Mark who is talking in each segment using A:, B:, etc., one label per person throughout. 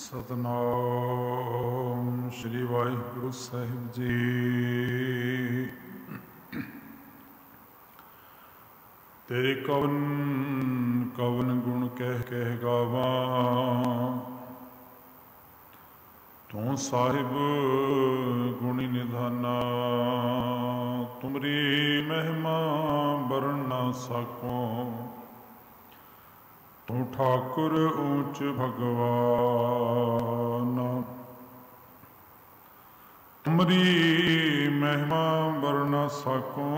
A: सतनाम श्री वाहिगुरु साहिब जी। तेरे कवन कवन गुण कह कह गावा, तू साहिब गुणी निधाना। तुमरी महिमा बरन ना सको, तू ठाकुर ऊंच भगवान। तुमरी महिमा बरन ना सको,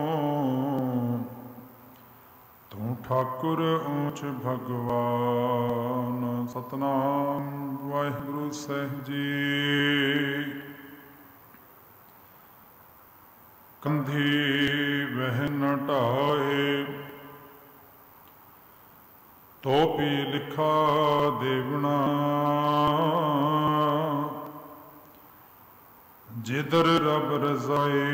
A: तू ठाकुर ऊंच भगवान। सतनाम वाहिगुरु साहिब जी। कंधी वह न ढाए, तो भी लिखा देवना। जिधर रब रजाए,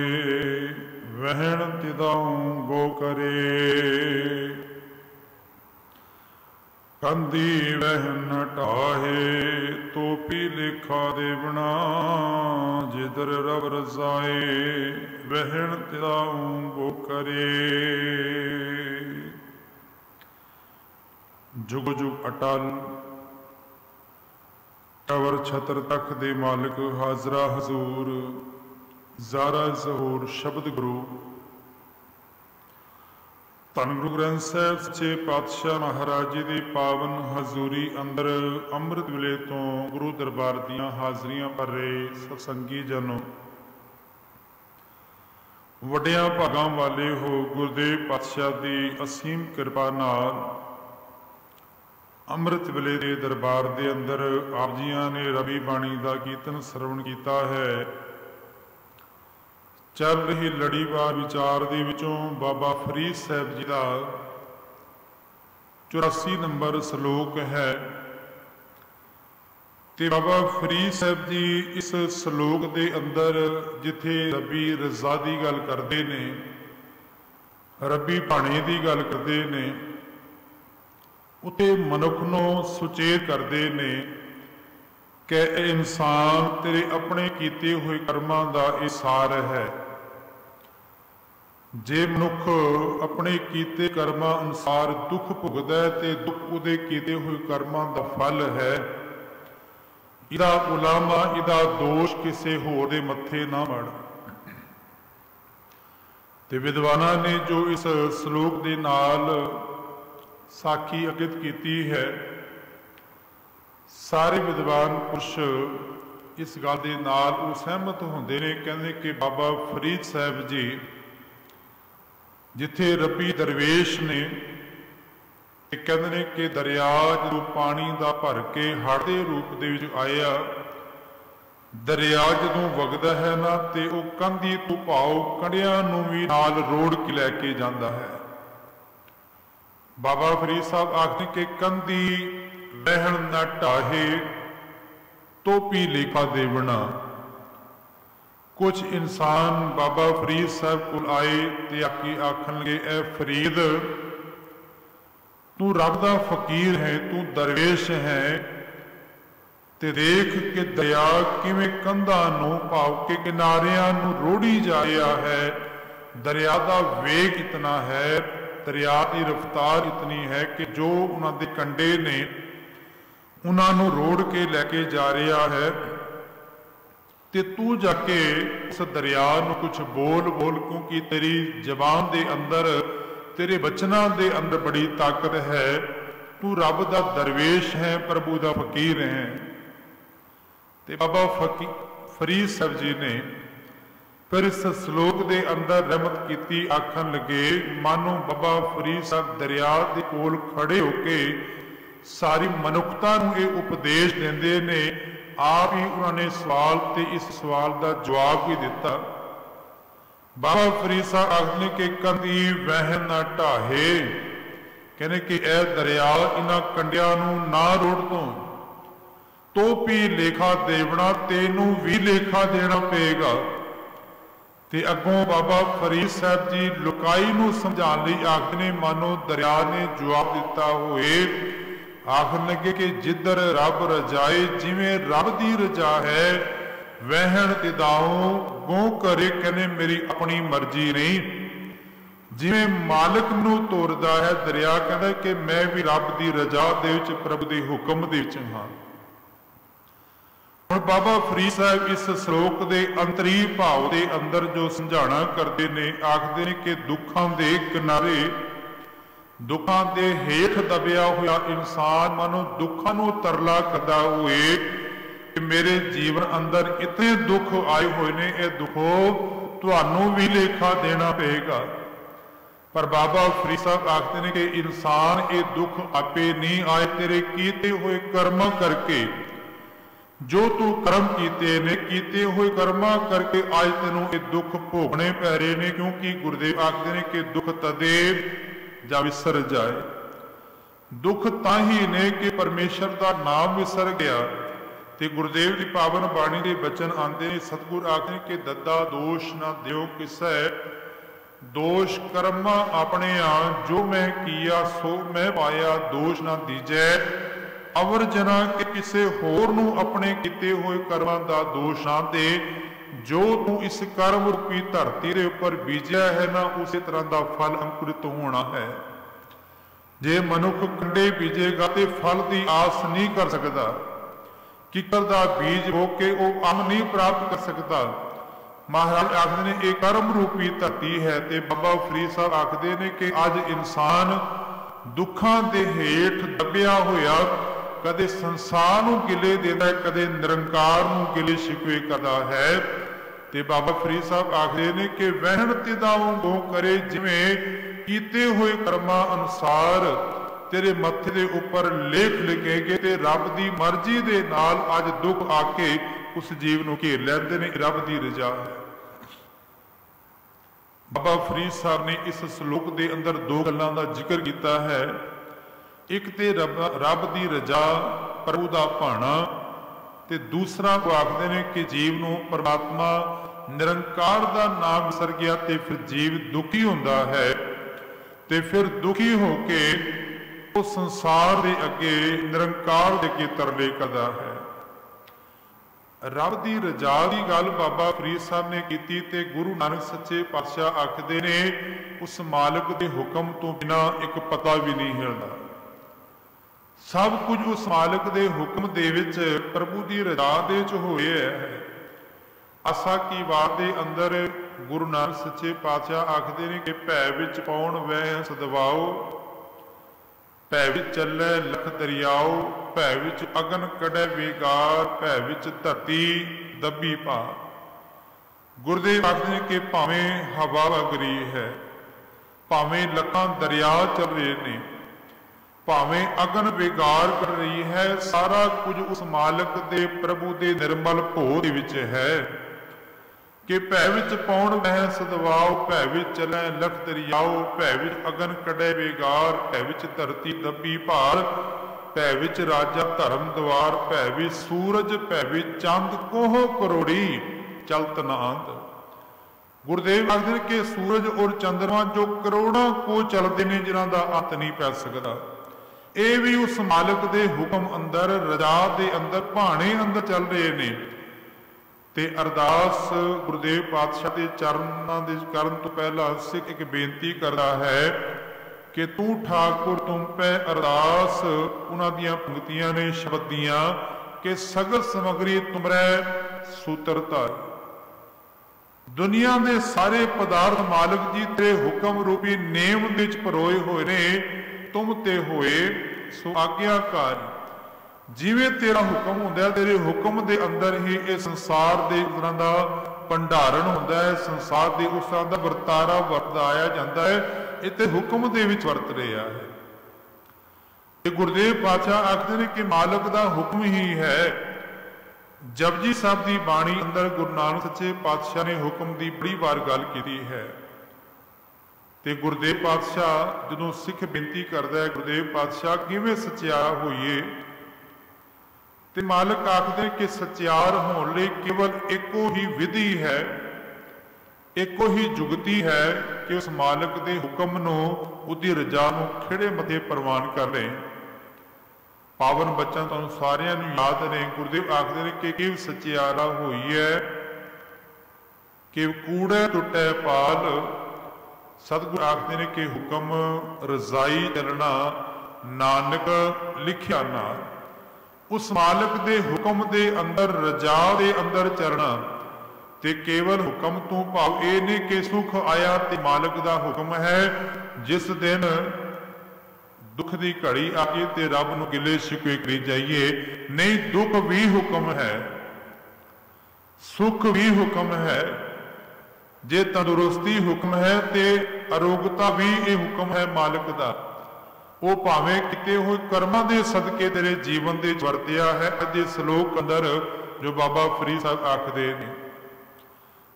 A: वहन तिदाऊं गो करे। कंधी वह न ढाए, तो भी लिखा देवना। जिधर रब रजाए, वहन तिदाऊं गो करे। जुग जुग अटल टवर छतर तख दे मालिक, हाजरा हजूर ज़ारा ज़हूर शब्द गुरु। धन गुरु ग्रंथ साहिब सच्चे पातशाह महाराज जी की पावन हजूरी अंदर अमृत वेले तो गुरु दरबार दियां हाजरियां भर रहे सत्संगी जनों, वड्डियां भागां वाले हो। गुरुदेव पातशाह की असीम किरपा नाल अमृत वेले के दरबार के अंदर आप जियां ने रवि बाणी का कीर्तन श्रवण किया है। चल रही लड़ीवार विचार दे विचों बाबा फरीद साहब जी का 84 नंबर सलोक है। ते बाबा फरीद साहब जी इस सलोक के अंदर जिथे रबी रजा की गल करते ने, रबी भाणे की गल करते ने, उते मनुख नूं सुचेत करते ने कि इंसान तेरे अपने कीते हुए कर्मां दा इसार है। जे मनुख अपने कीते कर्मां अनुसार दुख भुगदा है ते दुख उहदे कीते हुए कर्मां दा फल है। इहदा उलामा इहदा दोष किसी होर दे मत्थे ना मड़। ते विद्वानां ने जो इस सलोक दे नाल साखी अंकित की है, सारे विद्वान पुरुष इस गल के नाल सहमत होंदे ने। कहते कि बाबा फरीद साहब जी जिथे रबी दरवेश ने, कहते ने कि दरिया जो पानी का भर के हड़ के रूप दे विच आया, दरिया जदों वगदा है ना तो वह कंधी तो भाव कंडियां नूं भी नाल रोड़ के लैके जाता है। बाबा फरीद साहब आखते कि कंधी वहन न ढाहे, तो भी लेखा देवना। कुछ इंसान बाबा फरीद साहब को आए ते आके आखन लगे, ए फरीद तू रब दा फकीर है, तू दरवेश है, ते देख कि दरिया किवें कंधां नूं भाव के किनारियां नूं रोड़ी जा रहा है। दरिया का वेग इतना है, दरिया की रफ्तार इतनी है कि जो उन्होंने कंडे ने उन्होंने रोड़ के लैके जा रहा है। ते तू जाके इस दरिया नूं कुछ बोल बोल, क्योंकि तेरी जबान दे अंदर, तेरे बचना दे अंदर बड़ी ताकत है। तू रब दा दरवेश है, प्रभु दा फकीर है। ते बाबा फरीद साहब जी ने फिर इस सलोक के अंदर रहमत की, आखन लगे मानो बाबा फरीद साहब दरिया के कोल खड़े होके सारी मनुखता नूं ये उपदेश देंदे ने। आप ही उन्होंने सवाल ते इस सवाल का जवाब भी दिता। बाबा फरीद साहब आखने कि कंधी वहन न ढाहे, कहने कि यह दरिया इन्हां कंडियां नूं ना रोड़ तो भी लेखा देवना, तेनू भी लेखा देना पेगा। ते अगों बाबा फरीद साहब जी लुकाई नूं समझाने लई आखदे ने, मानो दरिया ने जवाब दिता होए आखन लगे कि जिधर रब रजाए, जिमें रब दी रजा है, वहन तिदाओ गो करे, कहने मेरी अपनी मर्जी नहीं। जिमें मालिक नूं तोरदा है दरिया, कहता कि मैं भी रब दी रजा दे विच, प्रभु दे हुक्म दे विच हां। हुण बाबा फरीद साहब इस श्लोक के अंतरी भाव के अंदर जो समझाना करते ने, आखते ने कि दुखां दे किनारे, दुखां दे हेठ दबिया हुआ इंसान मानो दुखां नूं तरला करदा होए कि मेरे जीवन अंदर इतने दुख आए हुए ने, ये दुखो तुहानूं भी लेखा देना पेगा। पर बाबा फरीद साहब आखते हैं कि इंसान ये दुख आपे नहीं आए, तेरे कीते हुए कर्म करके, जो तू कर्म कीते हुए कर्मा करके आज तेनों ये दुख भोगने पै रहे ने। क्योंकि गुरुदेव आखते हैं कि दुख तदे जा विसर जाए, दुख ताही ने कि परमेश्वर का नाम विसर गया। ते गुरुदेव की पावन बाणी के बचन आते हैं, सतगुर आखते कि दद्दा दोष ना दियो किसै, दोष कर्मा अपने आ, जो मैं किया सो मैं पाया, दोष ना दीजै अवर जना, कि किसी होर नूं अपने किते हुए कर्मां दा दोष ना दे। जो तू इस कर्म रूपी धरती के उपर बीजिया है ना, उसी तरह का फल अंकुरित होना है। जे मनुख कंडे बीजेगा तो फल की आस नहीं कर सकता, किकर का बीज हो के वो अन्न नहीं प्राप्त कर सकता। महाराज आखते ने एक कर्म रूपी धरती है। तो बाबा फरीद साहब आखते ने कि अज इंसान दुखों के हेठ दबिया होया, कदे संसार नूं गिले देता है, कदे निरंकार नूं गिले शिकवे करता है। ते बाबा फरीद साहब आखते ने कि वहन तिदाओ गो करे, जिमें कीते हुए कर्मां अनुसार तेरे मत्थे दे उपर लेख लिखे गए, ते रब दी मर्जी दे नाल अज दुख आके उस जीव नूं घेर लैंदे ने। रब दी रजा है। बाबा फरीद साहब ने इस श्लोक के अंदर दो गल्लां दा जिक्र किया है। एक तो रब की रजा, प्रभु का भाना, ते दूसरा वो आखते हैं कि जीव नूं परमात्मा निरंकार का नाम विसर गया, तो फिर जीव दुखी होता है, तो फिर दुखी होके वो संसार के अगे निरंकार के अगे तरले करता है। रब की रजा की गल बाबा फरीद साहब ने की, ते गुरु नानक सच्चे पातशाह आखते ने उस मालिक के हुक्म तो बिना एक पता भी नहीं हिलदा। सब कुछ उस मालिक के हुक्म दे विच, प्रभु की रजा दे च होए है। आसा की बात के अंदर गुरु नानक सच्चे पातशाह आखते ने कि भै विच पौण वह सदवाओ, भै विच चलै लख दरियाओ, भै विच अगन कड़ै बेगार, भै विच धरती दबी पा। गुरुदेव आखते हैं कि भावें हवा वग रही है, भावें लखां दरिया चल रहे ने, भावें अगन बेगार कर रही है, सारा कुछ उस मालिक दे प्रभु दे निर्मल भोग दे विच है। कि भै विच पौण वह सदवाओ, भै विच चलै लख दरियाओ, भै विच अगन कड़ै बेगार, भै विच धरती दबी भार, भै विच राजा धर्म द्वार, भै विच सूरज, भै विच चंद, कोह करोड़ी चलत नांत। गुरुदेव आखते कि सूरज और चंद्रमा जो करोड़ों को चलते हैं, जिन्हों का अंत नहीं पै सकता, ये भी उस मालिक के हुक्म अंदर, रजा के अंदर, भाने अंदर चल रहे ने। ते अरदास गुरुदेव पातशाह के चरणों के करन तो पहला सिख एक बेनती करता है कि तू ठाकुर तुम पे अरदास। उन्हां दियां पंक्तियां ने शब्द दियां कि सगल समगरी तुमरै सूत्र धारी। दुनिया के सारे पदार्थ मालिक जी तेरे हुक्म रूपी नेम विच परोए हुए ने, तुम ते होए सो आग्याकारी। जिवें तेरा हुक्म हुंदा, तेरे हुक्म दे अंदर ही इस संसार दे तरह का भंडारण हुंदा है, संसार दे उस तरह का वरतारा वरताया जाता है, इत्थे हुक्म दे विच वरत रहा है। ते गुरुदेव पातशाह आखदे ने कि मालिक दा हुक्म ही है। जपजी साहब की बाणी अंदर गुरु नानक सच्चे पातशाह ने हुक्म की बड़ी बार गल की है। ते गुरुदेव पातशाह जदों सिख बेनती करता है, गुरुदेव पातशाह किवें सच्चार होइए, ते मालिक आखदे कि सच्चार होने लई केवल एको ही विधि है, एको ही जुगती है कि उस मालिक के हुक्म नूं, उहदी रजा नूं खिड़े मथे प्रवान कर ले। पावन बचन तुहानूं सारिआं नूं याद ने। गुरुदेव आखदे ने कि केव सचियारा होई है, केव कूड़े टुटे पाल। सतगुरु आखदे ने कि हुक्म रजाई चलना, नानक लिखिया नाल। उस मालिक दे हुक्म दे अंदर, रजा दे अंदर चलना ते केवल हुक्म तू भाव ये नहीं कि सुख आया ते मालिक दा हुक्म है। जिस दिन दुख की घड़ी आए तो रब नूं गिले शिकवे करी जाइए, नहीं दुख भी हुक्म है, सुख भी हुक्म है। जे तंदुरुस्ती हुक्म है तो अरोगता भी ये हुक्म है मालिक दा। वो भावें किते हुए कर्मां दे सदके तेरे जीवन दे वरतिया है। अज श्लोक अंदर जो बाबा फरीद साहब आखदे ने,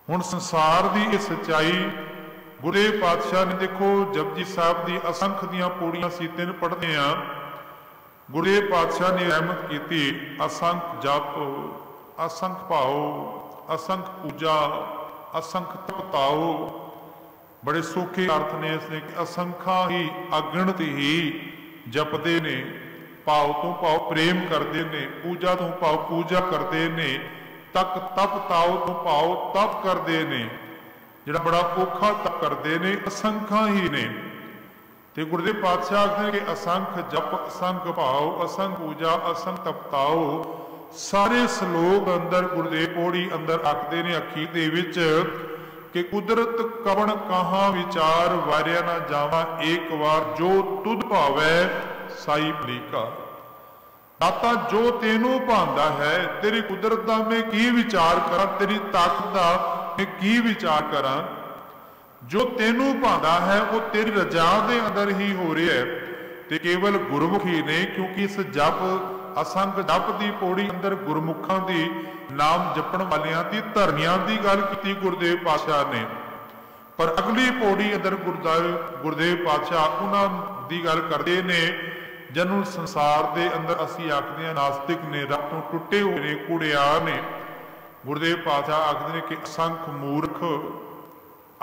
A: हुण संसार की ये सच्चाई गुरुदेव पातशाह ने देखो जपजी साहब की असंख दियां पौड़ियां असीं 3 पढ़ते हैं। गुरुदेव पातशाह ने रहमत की, असंख जप, असंख भाओ, असंख पूजा, असंख तपताओ। बड़े सौखे अर्थ ने इसने कि असंखा ही अगणत ही जपते ने, भाव तो भाव प्रेम करते ने, पूजा तो भाव पूजा करते ने, तक तप ताओ तो भाव तप करते ने, जिहड़ा बड़ा औखा तप करते ने, असंखा ही ने। ते गुरुदेव पातशाह आखदे कि असंख जप, असंख भाव, असंख पूजा, असंख तपताओ। सारे श्लोक अंदर गुरुदेव पौड़ी अंदर आखदे ने अखीर दे विच कि कुदरत कवण कहाँ विचार, वारिया ना जावा एक बार, जो तुद भावै साई भलीका। दाता जो तेनू भांदा है, तेरी कुदरत दा मैं की विचार करा, तेरी ताकत दा मैं की विचार करा। जो तेनू भांदा है वो तेरी रजा दे अंदर ही हो रहा है। ते केवल गुरमुखी ने, क्योंकि इस जप असंख जप की पौड़ी अंदर गुरमुखां दी नाम जपण वालियां दी धरनियां दी गल की गुरुदेव पातशाह ने। पर अगली पौड़ी अंदर गुरुदेव पातशाह उन्हां दी गल करदे ने जिन्होंने संसार के अंदर असी आखते हैं नास्तिक ने, रब तो टुटे हुए ने, कुड़ियार ने। गुरुदेव पातशाह आखते हैं कि असंख मूर्ख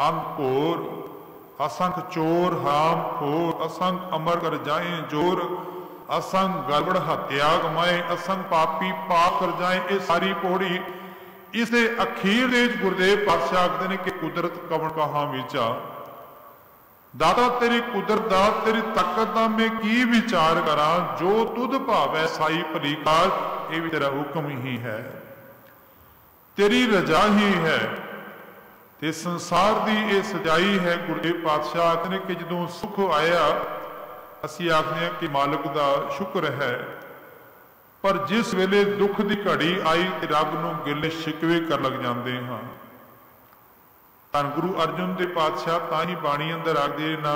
A: अंधकोर, असंख चोर हाम खोर, असंख अमर कर जाए जोर, असंख गड़बड़ हत्या कमाए, असंख पापी पाप कर जाए। ये सारी पौड़ी इस अखीर दे गुरुदेव पातशाह आखते हैं कि कुदरत कवण कहाँ विचार। दाता तेरी कुदरत दा, तेरी ताकत दा मैं की विचार करा, जो तुद भावै साई भलीकार। ये भी तेरा हुक्म ही है, तेरी रजा ही है, ते संसार की ये सजाई है। गुरुदेव पातशाह आखते हैं कि जदों सुख आया असी आखते हैं कि मालिक का शुक्र है, पर जिस वेले दुख की घड़ी आई तो रब नूं गिले शिकवे कर लग जाते हाँ। धन गुरु अर्जुन देव पातशाह ताही बाणी अंदर आखदे ना,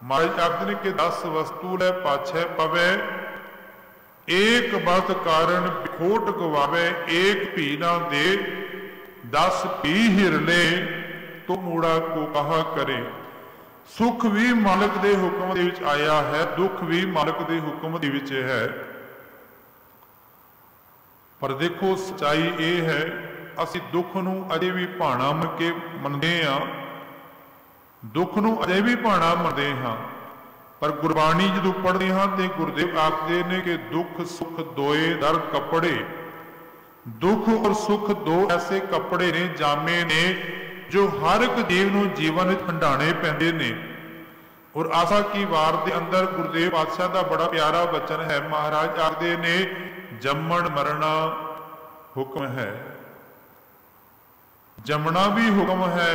A: महाराज आखदे ने कि 10 वस्तु लै पाछे पवै, एक बत कारण बिखोट गवावे, एक भी ना दे 10 भी हिरले, तो मूड़ा को कहा करे। सुख भी मालिक दे हुक्म दे विच आया है, दुख भी मालिक दे हुक्म दे विच है। पर देखो सच्चाई ये है, असी दुख नूं अजे भी भाणा मन के मनदे हां, दुख नूं अजे भी भाणा मनदे हां। पर गुरबाणी जदों पढ़दे हां ते गुरुदेव आखदे ने कि दुख सुख दोए दर कपड़े। दुख और सुख दो ऐसे कपड़े ने, जामे ने, जो हर एक जीव नूं जीवन हंडाने पैंदे ने। और आशा की वार के अंदर गुरुदेव पातशाह का बड़ा प्यारा वचन है। महाराज आखदे ने जम्मण मरना हुक्म है, जमना भी हुक्म है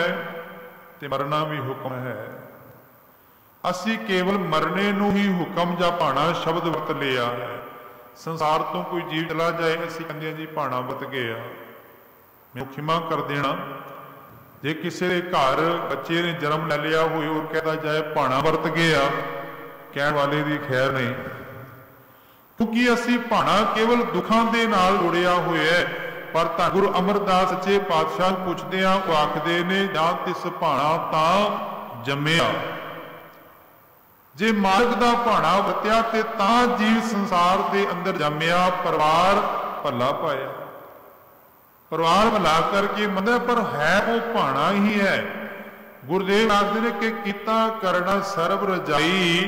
A: ते मरना भी हुक्म है। असी केवल मरने नूं ही हुक्म जा भाणा शब्द वरत लिया है। संसार तो कोई जीव चला जाए असी कहंदे जी भाणा वरत गया। मैं खिमा कर देना, जे किसी के घर बच्चे ने जन्म ले लिया हो और कहता जाए भाणा वरत गया, कहण वाले की खैर नहीं, क्योंकि असी भाणा केवल दुखों के नाल जुड़िया हुआ है। पर धन गुरु अमरदास सच्चे पातशाह पुछदे आ, वो आखदे ने जां तिस भाणा तां जम्मिया। जे मालिक दा भाणा वरत्या ते तां जीव संसार के अंदर जम्मिया, परिवार भला पाया, परिवार भला करके मतलब, पर है वो भाणा ही है। गुरुदेव आखदे ने कि कीता करना सर्व रजाई,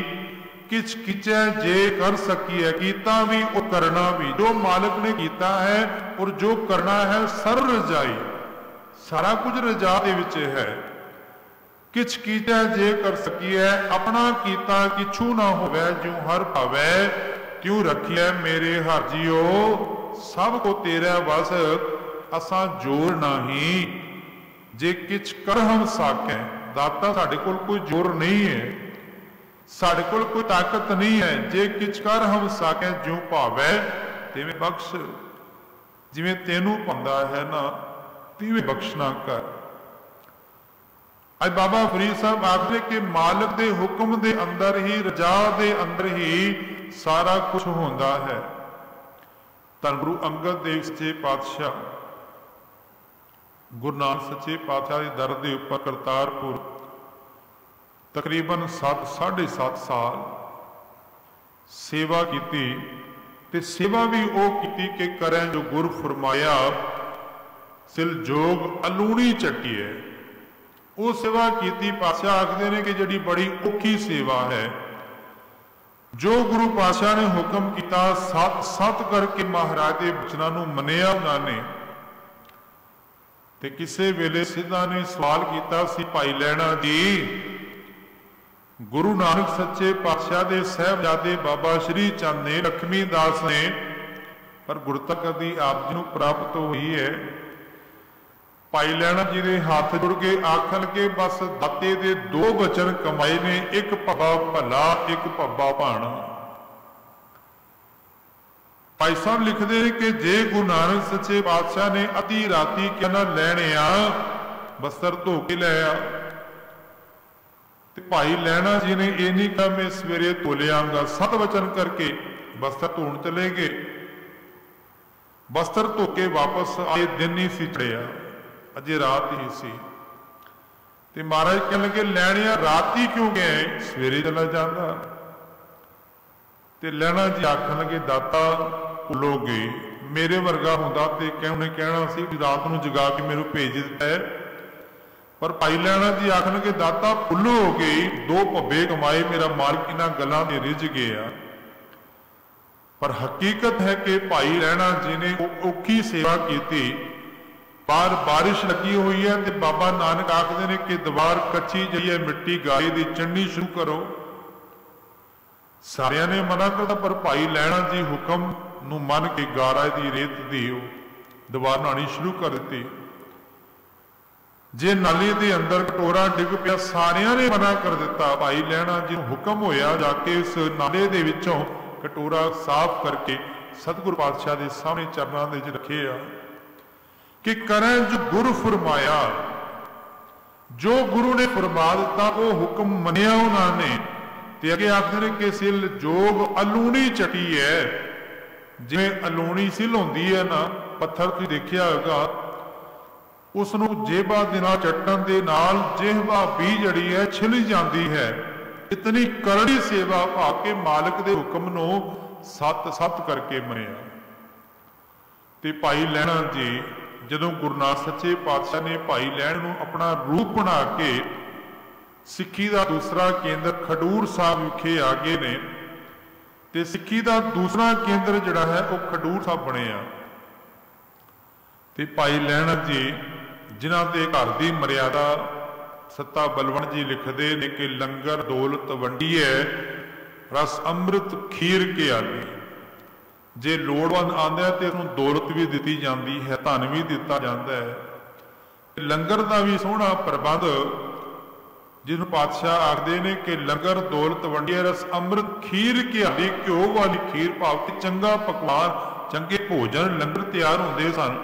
A: किछ किचै जे कर सकिए, कीता भी और करना भी। जो मालिक ने कीता है और जो करना है सर रजाई, सारा कुछ रजा दे विच है। किछ कीचै जे कर सकिए, अपना कीता किछू ना होवे, ज्यों हर भावै त्यों रखिए मेरे हर जियो। सब को तेरा बस असा जोर नहीं, जे किछ कर हम साकें। दाता साडे कोल कोई जोर नहीं है, साडे कोल कोई ताकत नहीं है। जे किछ कर हम साकें, ज्यों भावै तिवें बख्श। जिवें तेनू पांदा है ना तिवें बख्शना कर। अज बाबा फरीद साहब आखदे कि मालिक दे हुक्म दे अंदर ही, रजा दे अंदर ही सारा कुछ होंदा है। धन गुरु अंगद देव सच्चे पातशाह, गुरु नानक सच्चे पातशाह के दर के उपर करतारपुर तकरीबन 7-7.5 साल सेवा की। ते सेवा भी वो की कि करें जो गुरु फरमाया, सिल जोग अलूणी चट्टी है। वो सेवा की। पातशाह आखते ने कि जिहड़ी बड़ी औखी सेवा है, जो गुरु पातशाह ने हुक्म किया सत करके महाराज के बचनों नूं मनिया उन्होंने। ते किसी वेले सिद्धा ने सवाल किया सी, भाई लैणा जी, गुरु नानक सच्चे पातशाह दे साहबजादे बाबा श्री चंद ने, लक्ष्मी दास ने, पर गुरता कदी आप जी नूं प्राप्त हुई है। भाई लैणा जी ने हाथ जुड़ के आखन के बस दाते दे 2 वचन कमाए ने, एक भब्बा भला एक भब्बा भाणा। भाई साहब लिखते हैं कि जे गुरु नानक सच्चे पातशाह ने अधी राती कहना लैणे आ, बस्तर धो के लिया। भाई लैणा जी ने यह नहीं कहा मैं सवेरे धो लियांगा, 7 वचन करके बस्तर धोन चले गए। बस्तर धो के वापस आए, दिन ही सी चढ़िया, अजे रात ही सी। ते महाराज कहने लगे लैणिया रात ही क्यों गए, सवेरे चला जाता। ते लैणा जी आखन लगे दाता भुलोगे, मेरे वर्गा होंदा ते उन्हें कहना सी कि रात नूं जगा के मेनू भेज दिता है। पर भाई लैणा जी आखन के दाता भुलो हो गई, 2 भब्बे कमाए, मेरा मालिक इन्हां गल्लां ते रिझ गया। पर हकीकत है कि भाई लैणा जी ने औखी सेवा की। बाहर बारिश लगी हुई है ते बाबा नानक आखदे ने कि दीवार कच्ची जी है, मिट्टी गाली दी चढ़नी शुरू करो। सारिया ने मना करता, पर भाई लैणा जी हुक्म नूं मन के गारा दी रेत दी दीवार नानी शुरू कर दी। जे नाली दे अंदर कटोरा डिग पिया, सारिया ने मना कर दिता। भाई लैणा जी नूं हुक्म होया जाके उस नाले दे विचों कटोरा साफ करके सतगुरु पातशाह दे सामने चरनां दे विच रखिया कि करें जो गुरु फरमाया। जो गुरु ने फरमा दिता वो हुक्म मनिया उन्होंने। ते अगे आखदे ने कि सिल जोग अलूणी चटी है। जिवें अलूणी सिल होंदी है ना, पत्थर तुसीं देखिया होगा, उसनूं जेबा दे नाल चट्टण दे नाल जिहवा भी जड़ी है छिल जाती है। इतनी करड़ी सेवा भाके मालिक दे हुक्म नूं सत करके मनिया। ते भाई लैणा जी जदों गुरु नानक सच्चे पातशाह ने भाई लैण नूं अपना रूप बना के सिक्खी का दूसरा केंद्र खडूर साहब विखे आ गए ने, ते सिक्खी का दूसरा केंद्र जिहड़ा है वह खडूर साहब बनिया। ते भाई लैणा जी जिन्हां दे घर की मर्यादा सत्ता बलवण जी लिखते ने कि लंगर दौलत वंडी है, रस अमृत खीर के आली। जे लोड़वंद आंदा है तो उसनूं दौलत भी दी जाती है, धन भी दिता जाता है। लंगर का भी सोहना प्रबंध जिन्हों पातशाह आखते ने कि लंगर दौलत वंडिया, रस अमृत खीर के आली, घ्यो वाली खीर भाव कि चंगा पकवान चंगे भोजन लंगर तैयार होंदे सन।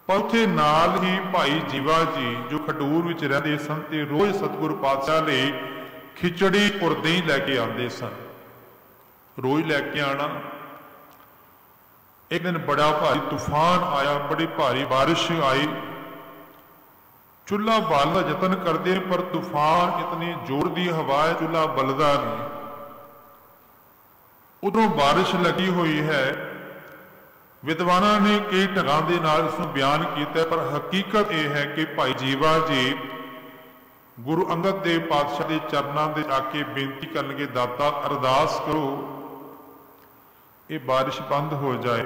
A: पर उत्थे नाल ही भाई जीवा जी जो खडूर विच रहिंदे सन ते रोज सतगुरु पातशाह लई खिचड़ी और दही लैके आते सन, रोज लैके आना। एक दिन बड़ा भारी तूफान आया, बड़ी भारी बारिश आई। चूल्हा बालने का यतन करते पर तूफान इतनी जोर की हवा है, चूल्हा बलदा नहीं। उधरों बारिश लगी हुई है। विद्वाना ने कई ढंगों के नाल इसनूं बयान किया, पर हकीकत यह है कि भाई जीवा जी गुरु अंगद देव पातशाह के चरणों के आके बेनती करनगे, दाता अरदास करो ये बारिश बंद हो जाए,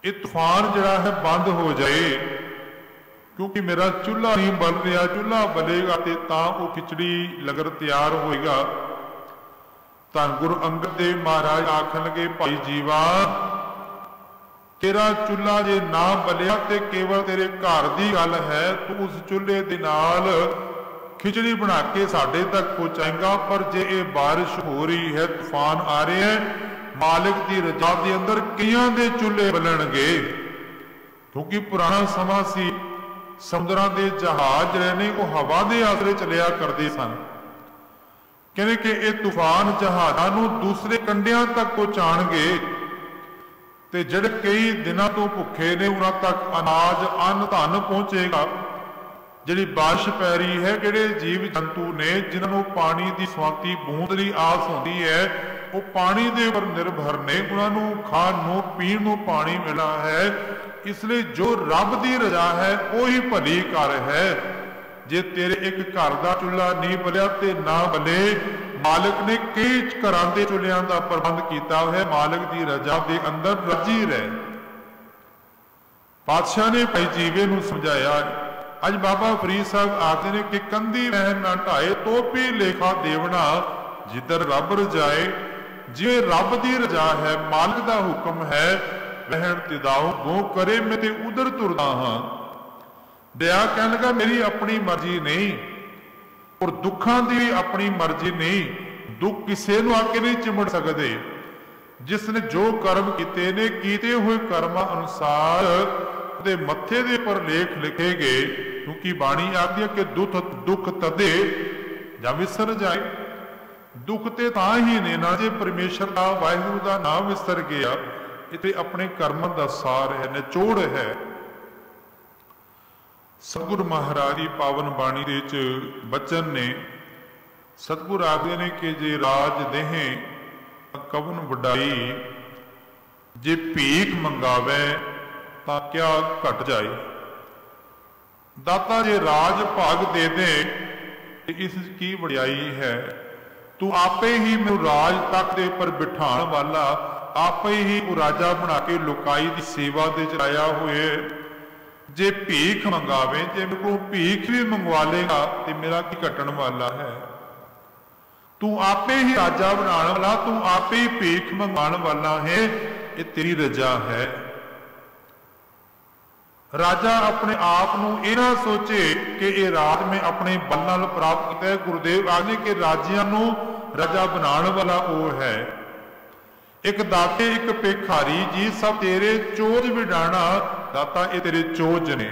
A: ये तूफान जिहड़ा है बंद हो जाए, क्योंकि मेरा चूल्हा नहीं बल रहा, चूल्हा बलेगा तो तां वो खिचड़ी लंगर तैयार होएगा। धन गुरु अंगद देव महाराज आखन लगे, भाई जीवा तेरा चूल्हा जे ना बलिया तो केवल तेरे घर की गल है, तू उस चूल्हे दे नाल खिचड़ी बना के साडे तक पहुंचाएगा, पर जे ये बारिश हो रही है, तूफान आ रहे हैं, मालिक की रजा के अंदर कईयां दे चूल्हे बलणगे। क्योंकि पुराना समा सी, समुद्रां दे जहाज जिहड़े ने वो हवा के आसरे चलिया करते सन। कहने कि ये तूफान जहाज़ां नूं दूसरे कंढियां तक पहुंचाणगे ते जिहड़े कई दिनों तो भुखे ने उन्हां तक अनाज अन्न धन पहुंचेगा। जिहड़ी बारिश पै रही है, जिहड़े जीव जंतु ने जिन्होंने पानी की स्वाती बूंद की आस होती है, वो पानी के उपर निर्भर ने, उन्होंने खाण नूं पीण नूं पानी मिला है। इसलिए जो रब की रजा है वही भली कर है। जे तेरे एक घर का चूल्हा नहीं बलिया तो ना बले, मालिक ने कई घरां दे चूल्हियां का प्रबंध किया है, मालिक की रजा के अंदर रजी रहे। पातशाह ने भाई जीवे नूं समझाया। अज बाबा फरीद साहब आखते हैं कि कंधी महल ना ढाए तो भी लेखा देवना, जिधर रब रजाए। जिवें रब की रजा है, मालिक का हुक्म है, वहन तिदाओ गो करे मैं ते उधर तुरदा हाँ। दया कहने लगा मेरी अपनी मर्जी नहीं, और दुखों की भी अपनी मर्जी नहीं। दुख किसी नूं आके नहीं चिमड़ सकते। जिसने जो कर्म किए ने, कीते हुए कर्म अनुसार दे मत्थे दे पर लेख लिखे गए। क्योंकि बाणी आखदी है कि दुख तदे जां विसर जाए। दुख ते तां ही ने ना जे परमेश्वर का वाहिगुरू का नाम विसर गया। इते अपने कर्म का सार है, निचोड़ है। सतगुरु महाराज की पावन बाणी दे च बचन ने, सतगुर आखदे ने कि जे राज देहे कवन वडाई, जे भीख मंगावे तां क्या घट जाए। दाता जे राज भाग दे दे इस की वड्याई है। तू आपे ही मैनू राज तख्त दे उपर बिठाण वाला, आपे ही वो राजा बना के लोकाई की सेवा दे चलाया हुए। जे भीख मंगावे, जे मेरे को भीख भी मंगवा लेगा तो मेरा की घटन वाला है। तू आपे ही राजा बनाने वाला, तू आपे ही भीख मंगवाने वाला है, ये तेरी रजा है। राजा अपने आप को यह ना सोचे कि यह राज में अपने बल नाल प्राप्त किया है। गुरुदेव आखदे कि राजियां नूं राजा बनाने वाला वो है। एक दाते एक भिखारी जी सब तेरे चोज विडाना, दाता ये तेरे चोज ने।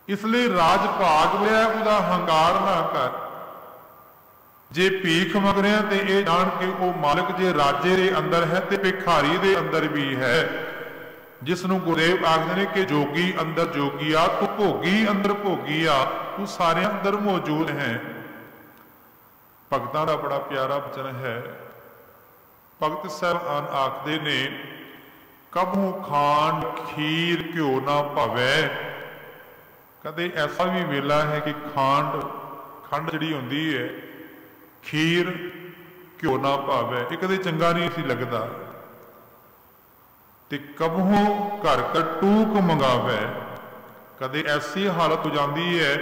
A: इसलिए राज भाग लिया, उसका हंगार ना कर। जे भीख मंग रहे तो यह जान के वो मालिक जे राजे के अंदर है तो भिखारी के अंदर भी है। जिसनों गुरुदेव आखदे ने कि जोगी अंदर जोगी आ, तू भोगी अंदर भोगी आ, तू सारे अंदर मौजूद है। भगतां दा बड़ा प्यारा वचन है। भगत साहब आखदे ने, कबहू खांड खीर घ्यो ना भावै। कदे ऐसा भी वेला है कि खंड जिहड़ी हुंदी है, खीर घ्यो ना भावै, ये कदे चंगा नहीं सी लगदा। ते कबहू घर टूक मंगावै। कदे ऐसी हालत हो जाती है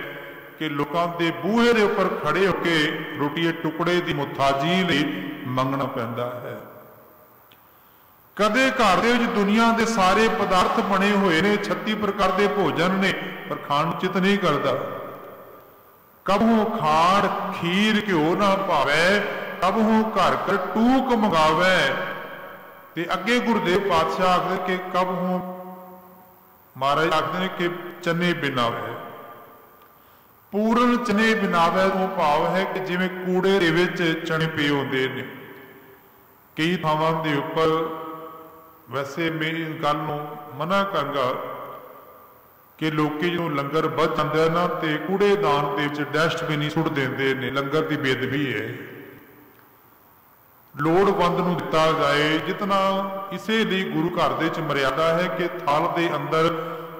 A: कि लोगों के बूहे के उपर खड़े होकर रोटी टुकड़े की मुथाजी लई मंगना पैंदा है। कदे घर दे विच दुनिया के सारे पदार्थ बने हुए ने, 36 प्रकार के भोजन ने, पर खाण चित नहीं करता। कबहू खाण खीर घ्यो ना भावै, कबहू घर टूक मंगावै। ते अगे गुरुदेव पातशाह आखदे कि कबहू महाराज आखदे ने कि चने बिनावै। पूर्ण चने बिनावै तो भाव है कि जिवें कूड़े दे विच चने पे होंदे ने। कई थावां दे उपर, वैसे मैं इस गल नूं मना करांगा कि लोग जो लंगर बच जाता है ना तो कूड़ेदान के डस्टबिन ही सुट देंदे ने। लंगर की बेदबी है, लोड़वंद नूं दिता जाए जितना। इसे लिए गुरु घर दे च मर्यादा है कि थाल दे अंदर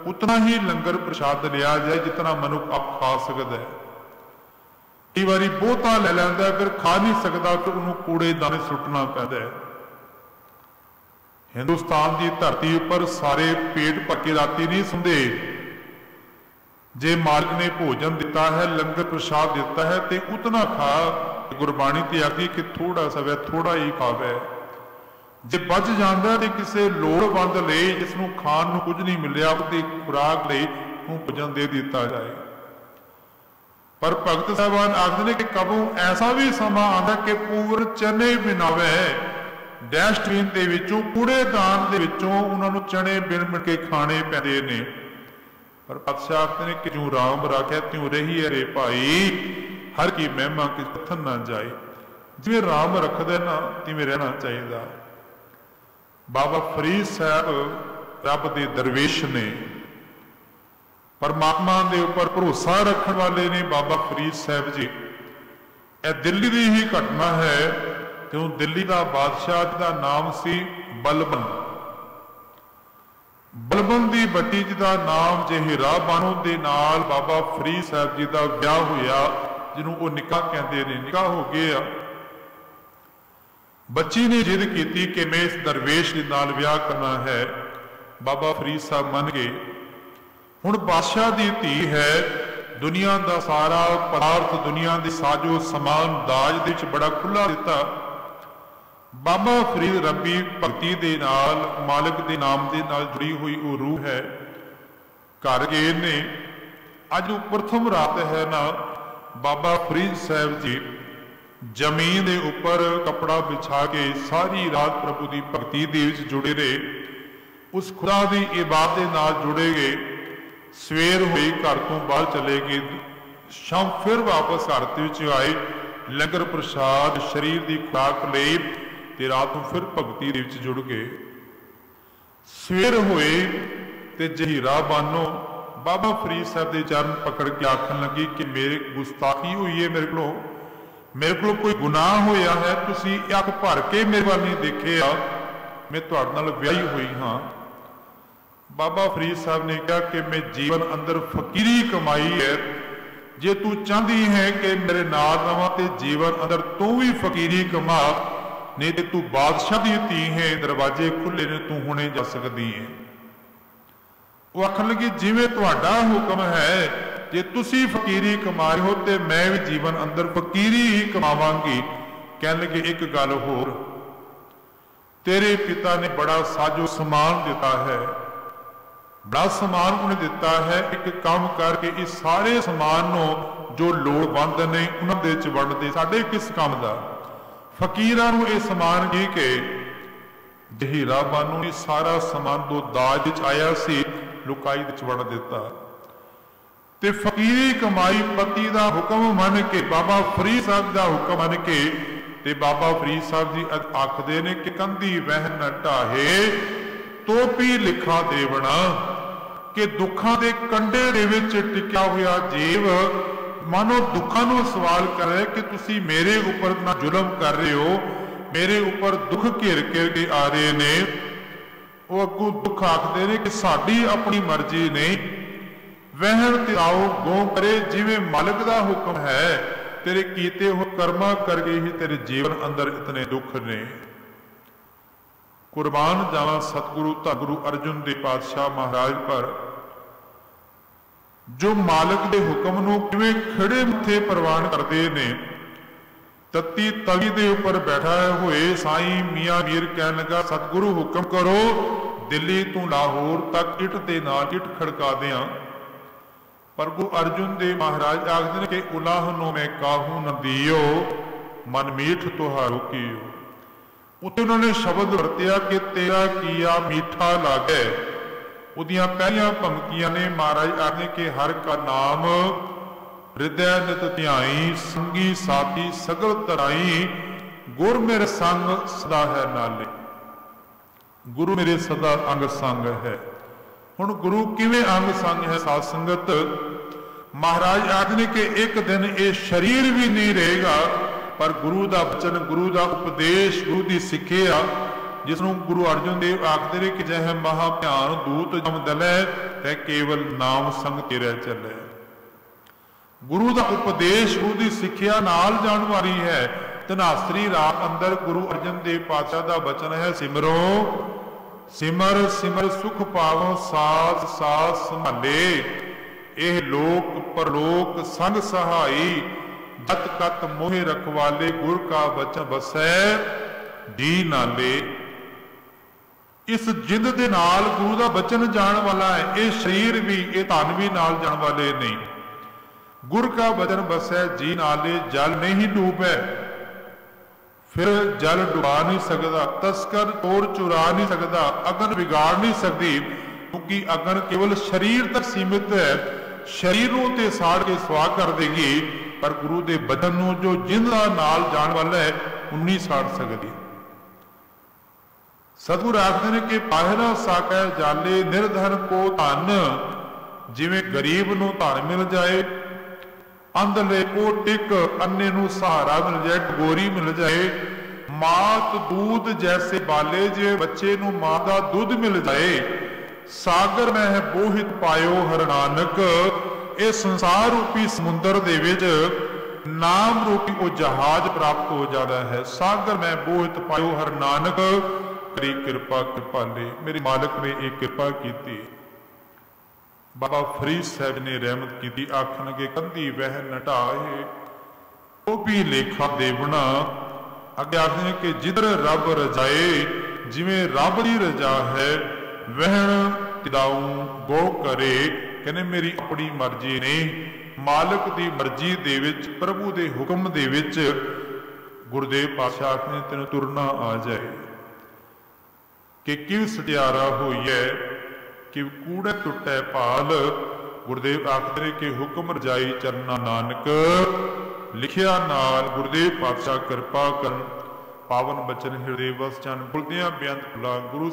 A: उतना ही लंगर प्रसाद लिया जाए जितना मनुख आप खा सकता है। कई बारी बहुता ले लैंदा फिर खा नहीं सकता, फिर उन्होंने कूड़ेदान सुटना पैंदा है। हिंदुस्तान की धरती पर सारे पेट भर के राती नहीं सोंदे। जे मालिक ने भोजन दिता है, लंगर प्रसाद दिता है, तो उतना खा। गुरबाणी ते आखी कि थोड़ा सवै थोड़ा ही खावे। जे बच जाता तो किसी लोड़वंद ले जिसनों खाण नूं कुछ नहीं मिलिया उसकी खुराक लई भोजन दे दिता जाए। पर भगत साहबान आखते हैं कि कबों ऐसा भी समा आता कि पूर चने बिनावे डैशबिन के विचों कूड़ेदान के विचों उन्होंने चने बिन बिन के खाने पैंदे ने। पर पातशाह आखते हैं कि जो राम राख्या त्यों रही है रे भाई, हर की महिमा किस कथन ना जाए। जिवें राम रखदा ना तिवें रहना चाहिए। बाबा फरीद साहब रब दे दरवेश ने, परमात्मा के उपर भरोसा रखने वाले ने बाबा फरीद साहब जी। यह दिल्ली की ही घटना है क्यों दिल्ली का बादशाह का नाम सी बलबन। बलबन की बच्ची जिदा नाम जहीरा बानो के नाल बाबा फरीद साहब जी का ब्याह होया, जिन्हों वो निकाह कहते हैं। निकाह हो गया। बच्ची ने जिद की कि मैं इस दरवेश के नाल ब्याह करना है। बाबा फरीद साहब मन गए। हुण बादशाह की धी है, दुनिया का सारा पदार्थ, दुनिया के साजो समान दाज दे बड़ा खुला दिता। बाबा फरीद रब्बी भगती दे नाल, मालिक के नाम के नाल जुड़ी हुई वो रूह है। घर गए ने। अज प्रथम रात है ना, बाबा फरीद साहब जी जमीन के उपर कपड़ा बिछा के सारी रात प्रभु की भगती दे विच जुड़े रहे। उस खुदा की इबादत के नाल जुड़े गए। सवेर हुई घर तो बाहर चले गए, शाम फिर वापस घर के आए, लंगर प्रसाद शरीर की खुराक लई ते रात को फिर भगती दे विच जुड़ गए। सवेर हुए ते जहीरा बानो बाबा फरीद साहब के चरण पकड़ के आखन लगी कि मेरे गुस्ताखी हुई है, मेरे को कोई गुनाह होया है, तुसी अख भर के मेरे वाल नहीं देखे आ, मैं तुहाडे नाल विआही हुई हाँ। बाबा फरीद साहब ने कहा कि मैं जीवन अंदर फकीरी कमाई है, जे तू चाहती है कि मेरे नाल रवां ते जीवन अंदर तू भी फकीरी कमा, नहीं तो तू बादशाह दी धी है, दरवाजे खुले ने, तू हुणे जा सकती है। वो आखन लगी जिवें तुहाडा हुक्म है, जे तुसी फकीरी कमा रहे हो तो मैं भी जीवन अंदर फकीरी ही कमावांगी। कहने लगे एक गल होर, तेरे पिता ने बड़ा साजो समान दिता है, बड़ा समान उन्हें दिता है, एक काम करके इस सारे समान नो जो लोड़वंद ने उन्होंने च वंड दे, साडे किस काम का। फकीरां नूं इह समान की के जहीरा बानू ने सारा समान दो दाज विच आया सी, लुकाई विच वंड दिता। ते फकीरी कमाई पति का हुक्म मन के, बाबा फरीद साहब का हुक्म मन के, ते बाबा फरीद साहब जी आखदे ने कि कंधी वहन न ढाहे तोपी लिखा देवना, कि दुखों के कंडे दे विच टिकिया हुआ जीव मानो दुखों को सवाल करे कि तुसी मेरे ऊपर ना जुल्म कर रहे हो, मेरे ऊपर दुख घेर घेर के आ रहे ने। वो अगू दुख आखदे ने कि साडी अपनी मर्जी नहीं, वहन तिराओ गो करे, जिवें मालिक का हुक्म है, तेरे कीते हो कर्मा करके ही तेरे जीवन अंदर इतने दुख ने। कुर्बान जावा सतगुरु धन गुरु अर्जुन देव पातशाह महाराज पर, जो मालिक के हुक्म नूं किवें खड़े मथे प्रवान करते ने। तत्ती तवी के उपर बैठा हुए साई मियाँ मीर कहन लगा, सतगुरु हुक्म करो, दिल्ली तो लाहौर तक इट दे नाल इट खड़का दियां। प्रभु अर्जुन देव महाराज आखते हैं कि उलाहनो में काहू न दियो, मन मीठ तुहारो कियो। उत्ते उन्होंने शब्द वरतिया कि तेरा किया मीठा लागे। उदियां पहलियां पंक्तियां ने महाराज आखते कि हर का नाम हृदय नित ध्याई, संगी साथी सगल तराई, गुर मेरे संग सदा है नाले। गुरु मेरे सदा अंग संग है। हुण गुरु किवें अंग संग है साध संगत। महाराज आखदे कि एक दिन ये शरीर भी नहीं रहेगा, पर गुरु का वचन, गुरु का उपदेश, गुरु की सिक्ख्या जिसनों गुरु अर्जन देव आखते ने कि जह महाभ्यान दूत जम दलै तै केवल नाम संग तेरे चलै। गुरु का उपदेश गुरु की सिक्ख्या नाल जाण वाली है। धनासरी राग अंदर गुरु अर्जन देव पातशाह का बचन है, सिमरो सिमर सिमर सुख पावो सास सास संभाले, एह लोक परलोक संग सहाई, जत कत मोहे रखवाले, गुर का बचन बसै जी नाले। इस जिंद दे नाल गुरु का बचन जान वाला है, ये शरीर भी ये धन भी नाल जान वाले नहीं। गुर का बचन बसै जी नाले, जल नहीं डूबे फिर जल डुबा नहीं सकता, तस्कर चोर चुरा नहीं सकता, अगन बिगाड़ नहीं सकती, क्योंकि अगन केवल शरीर तक सीमित है, शरीरों ते साड़ के स्वाह कर देगी, पर गुरु के बचन नूं जो जिंद नाल जान वाला है उन नहीं साड़ सकती। सतगुर आखते हैं कि पाहना साकै जाले, निर्धन को धन, जिवें गरीब नूं धन मिल जाए, अंधले को टिक, अन्ने नूं सहारा मिल जाए, टगोरी मिल जाए, मात दूध जैसे बाले, जे बच्चे नूं मां दा दूध मिल जाए, सागर में बोहित पायो हर नानक, ये संसार रूपी समुद्र दे विच नाम रूपी वो जहाज प्राप्त हो जाता है। सागर में बोहित पायो हर नानक, करी कृपा कृपाले, मेरे मालिक ने एक कृपा की। बाबा फरीद साहब ने रहमत की, आखन के कंधी वह नटाए, वो भी लेखा देवना। अगे आखते हैं कि जिधर रब रजाए, जिमें रब की रजा है, वहन तिदाऊ गो करे, कहने मेरी अपनी मर्जी नहीं, मालिक की मर्जी दे विच, प्रभु के हुक्म दे विच गुरुदेव पातशाह आखते हैं तेन तुरना आ जाए। कि किव सटियारा होई है कि कूड़े टुटे पाल, गुरुदेव आखते कि हुक्म रजाई चरना नानक, लिखिया नाल गुरुदेव पातशाह कृपा करन, पावन बचन हृदय वस जान, बुलदियां बेअंत भुला गुरु